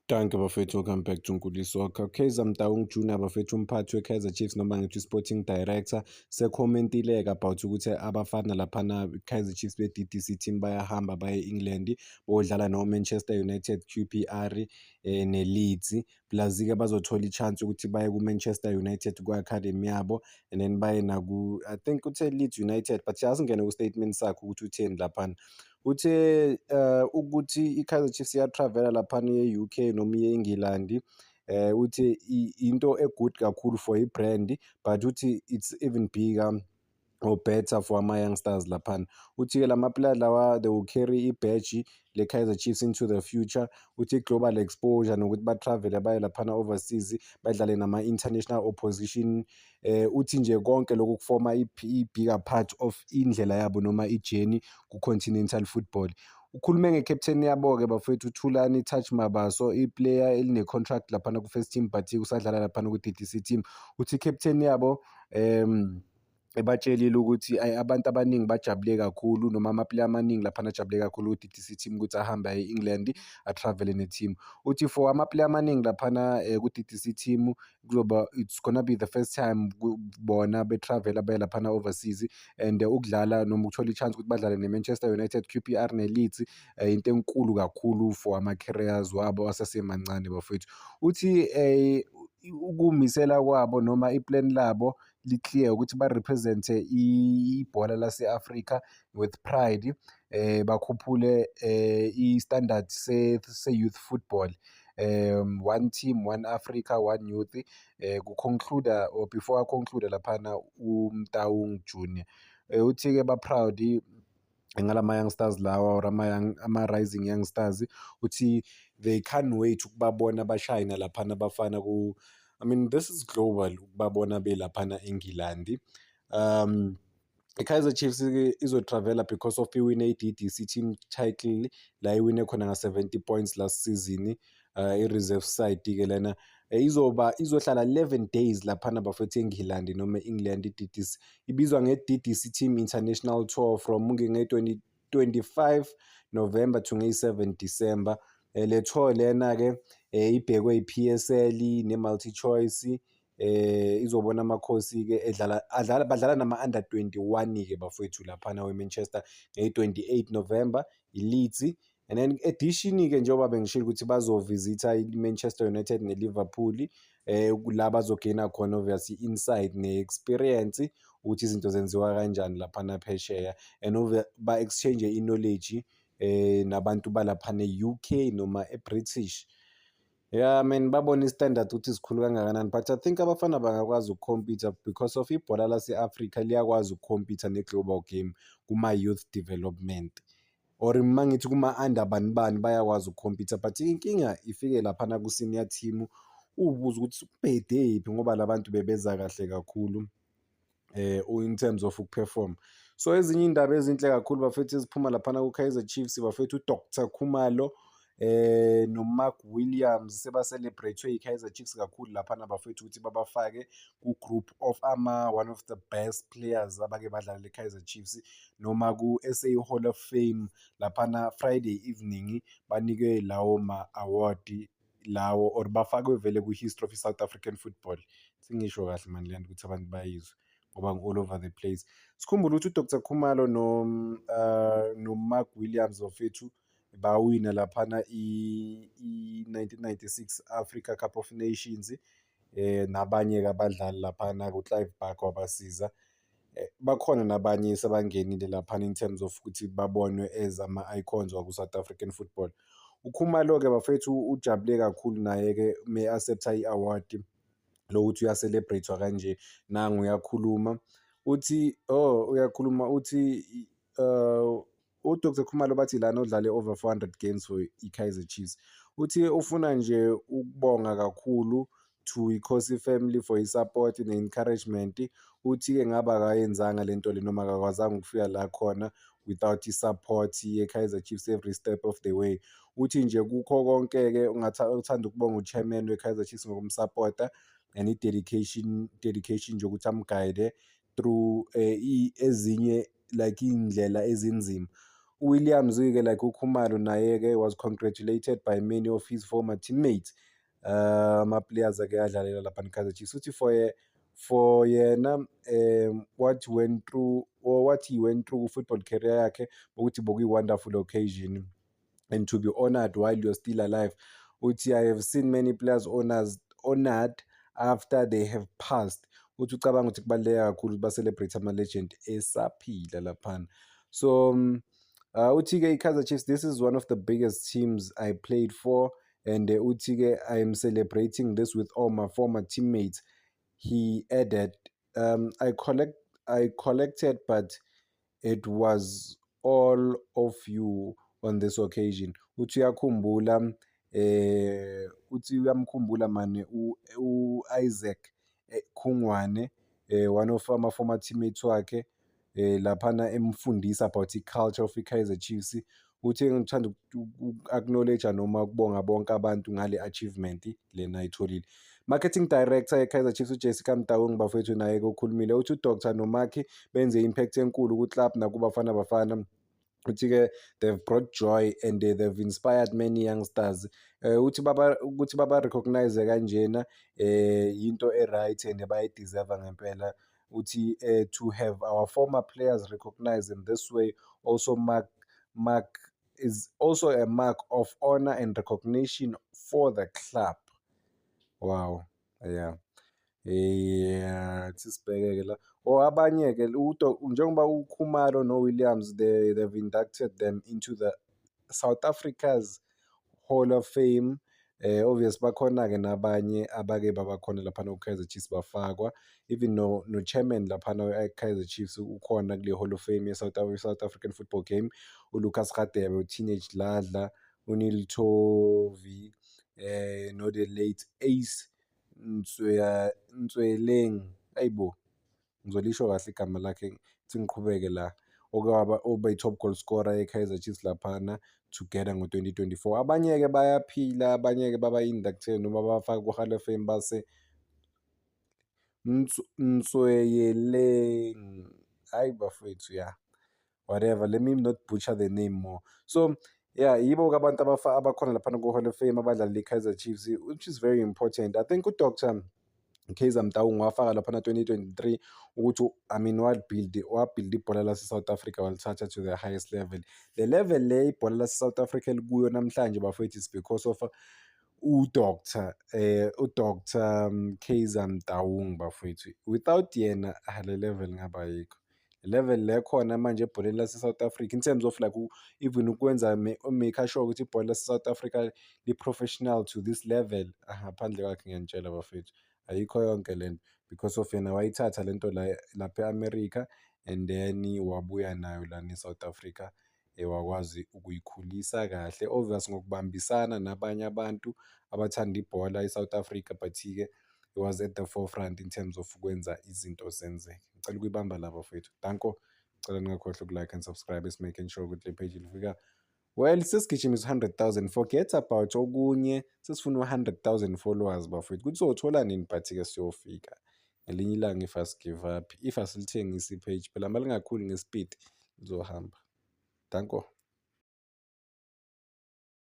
Danke bafethu, welcome back to Nkuli Soccer. Kaizer Motaung Junior bafethu, umphathi we-Kaizer Chiefs noma ngithi sporting director, sekhomentileka about ukuthi abafana laphana Kaizer Chiefs be-DDC team bayahamba baye England bodlala no-Manchester United, QPR ne-Leeds. Plus-ke bazothola i-chance ukuthi baye ku-Manchester United ku-academy yabo, and then baye I think uthe Leeds United, but asingene ku-statement sakhe ukuthi utheni laphana. Uthe ukuthi i-Kaizer Chiefs iya-travel-a laphana ye-UK noma iye-England, uthi into e-good kakhulu for i-brand, but uthi it's even bigger or better for ama-youngsters laphana. Uthi-ke lama-player lawa, they will carry i-badge le-Kaizer Chiefs into the future. Uthi global exposure nokuthi ba-travel baye laphana overseas badlale nama-international opposition. Uthi nje konke lokhu kufoma i-bigger part of indlela yabo noma i-journey ku-continental football. Ukhulume nge-captain yabo-ke bafethu uThulani Touch Mabaso, i-player eline-contract laphana ku-first team but usadlala laphana ku-DDC team. Uthi i-captain yabo ebatshelile ukuthi abantu abaningi bajabule kakhulu noma ama-player amaningi laphana ajabule kakhulu ku-DDC team ukuthi ahambe aye e-England a-travel ne-team. Uthi for ama-player amaningi laphana ku-DDC team it's gonna be the first time bona be-travel baye laphana overseas, and ukudlala noma ukuthola i-chance ukuthi badlale ne-Manchester United, QPR ne-Leeds into enkulu kakhulu for ama-careers wabo asasemancane bafethu. Uthi ukumisela kwabo noma i-plan labo li-clear ukuthi ba-represent-e ibhola lase-Afrika with pride, bakhuphule i-standard se-youth football. One team, one Africa, one youth. Kuconclude or before a-conclude laphana uMtaung Junior, uthi-ke ba-proud ngalama-youngsters lawa or ama-rising youngsters. Uthi they can't wait ukubabona bashayina laphana bafana I mean, this is global ukubabona belaphana eNgilandi. I-Kaizer Chiefs izotravela because of iwine i-DDC team title la iwine khona nga-70 points last season. I-reserve side-ke lena izohlala 11 days laphana bafethu eNgilandi noma England. I-DDC ibizwa nge-DDC Team International Tour from nge-25 November to nge-7 December. Le tour lena-ke ibhekwe i-PSL ne-multi-choice. Izobona amakhosi-ke badlala nama-under 21-ke bafowethu laphana we-Manchester nge-28 November, i-Leeds. And then edition-ke njengoba bengishilo ukuthi bazovizitha i-Manchester United ne-Liverpool, la bazogaina khona obviously insight ne-experience ukuthi izinto zenziwa kanjani laphana phesheya, and ba-exchange i-knowledge nabantu balaphana e-UK noma e-British. Yeah man, babona i-standard ukuthi sikhulu kangakanani, but I think abafana bangakwazi ukukhompitha because of ibhola lase-Afrika liyakwazi ukukhompitha ne-global game kuma-youth development, or mangithi kuma-under bani bayakwazi ukukhompitha, but inkinga ifike laphana ku-senior team. Ubuza ukuthi ubhedephi ngoba labantu bebeza kahle kakhulu in terms of ukuperform. So ezinye iy'ndaba ezinhle kakhulu bafethu eziphuma laphana ku-Kaizer Chiefs bafethu uDr Khumalo noMark Williams seba-celebrate-we i-Kaizer Chiefs kakhulu laphana bafethu ukuthi babafake ku-group of one of the best players abake badlala le-Kaizer Chiefs noma ku-SA Hall of Fame laphana Friday evening, banike lawo ma-award lawo, or bafakwe vele kwi-history of i-South African football. Singisho kahle mani lento ukuthi abantu bayizwe ngoba all over the place. Sikhumbule ukuthi uDr Khumalo noMark Williams bafethu bawina laphana i-1996 Africa Cup of Nations, nabanye-ke abadlali laphana ku-Clive Barker wabasiza. Bakhona nabanye sebangenile laphana in terms of ukuthi babonwe as ama-icons waku-South African football. UKhumalo-ke bafethu ujabule kakhulu naye-ke me-accepta i-award lokuthi uyacelebrate-wa kanje. Nangu uyakhuluma uthi uDr Khumalo bathi lana udlale over 400 games for i-Kaizer Chiefs. Uthi ufuna nje ukubonga kakhulu to i-Khosi family for i-support ne-encouragement. Uthi-ke ngaba akayenzanga lento le noma akakwazanga ukufika la khona without i-support ye-Kaizer Chiefs every step of the way. Uthi nje kukho konke-ke uthanda ukubonga u-chairman we-Kaizer Chiefs ngokumsupporta and i-dedication nje ukuthi amguide through ezinye like iy'ndlela ezinzima. Williams-ke like uKhumalo naye-ke was congratulated by many of his former teammates. Ama-players-ake adlalela lapha Kaizer Chiefs uthi for yena what went through or what he went through football career yakhe ukuthi bokuyi-wonderful occasion and to be honored while you're still alive. Uthi I have seen many players honored after they have passed. Uthi ucabanga ukuthi kubaluleke kakhulu ukuthi ba-celebrate ama-legend esaphila laphana. So uthi-ke i-Kaizer Chiefs, this is one of the biggest teams I played for, and uthi-ke I am celebrating this with all my former teammates. He added, I collected, but it was all of you on this occasion. Uthi uyakhumbula uthi uyamkhumbula mane u-Isaac Khungwane, one of my former teammates wakhe, laphana emfundisa about i-culture of i-Kaizer Chiefs. Uthi ngithanda uku-acknowledge-a noma ukubonga bonke abantu ngale achievement lena ayitholile. Marketing Director ye-Kaizer Chiefs uJessica Mtaung bafethu naye-ke ukhulumile. Uthi uDr Nomaki benze impact enkulu ku-club nakuBafana Bafana. Uthi-ke they've brought joy and they've inspired many youngsters. Uthi ukuthi baba-recognize kanjena yinto e-right and bayayi-deserve ngempela. Uthi to have our former players recognized in this way also is also a mark of honor and recognition for the club. Wow, yeah. Sisibheke-ke la abanye-ke njengoba uKhumalo noWilliams they've inducted them into the South Africa's Hall of Fame. Obvious bakhona-ke nabanye abake babakhona laphana ku-Kaizer Chiefs bafakwa, even no-chairman laphana e-Kaizer Chiefs ukhona kule Hall of Fame ye-South African Football Game, uLucas Radebe, uTeenage Dladla, uNeil Tovey, no-the late Ace Ntsweleng, ayibo ngizolisho kahle igama lakhe kuthi ngiqhubeke la, oba i-top goal scorer ye-Kaizer Chiefs laphana together ngo-2024. Abanye-ke bayaphila, abanye-ke baba-inducted noma bafakwe ku-Hall of Fame base Ntsweleng, hayi bafethu, yeah, whatever, let me not butcher the name more. So yeah, yibo-ke abantu abakhona laphana ku-Hall of Fame abadlalela i-Kaizer Chiefs, which is very important. I think uDr Kaizer Mtaung wafaka laphana 2023 ukuthi wabuild ibhola lase-South Africa walithatha to the highest level. Le level le ibhola lase-South Africa likuyo namhlanje bafethu is because of uDr Kaizer Mtaung bafethu. Without yena le level ngaba yikho. Level le khona manje ebholeni lase-South Africa in terms of like even ukwenza make sure ukuthi ibhola lase-South Africa li-professional to this level, ngaphandle kwakhe ngiyanitshela bafethu ayikho yonke lento, because of yena wayithatha lento lapha e-America and then wabuya nayo lana e-South Africa, wakwazi ukuyikhulisa kahle, obvious ngokubambisana nabanye abantu abathanda ibhola e-South Africa, but-ke he was at the forefront in terms of ukwenza izinto zenzeke. Ngicela ukuyibamba la bafethu. Danko, ngicela ningakhohlwa uku-like and subscribe, is making sure ukuthi le page lifika, well, sesigijimisa 100,000. Forget about okunye, sesifuna 100,000 followers bafethu. Kuthi sothola nini but-ke siyofika ngelinye ilanga if as-give up, if asilithengisi i-page phela, uma lingakhuli nge-speed lizohamba. Danko.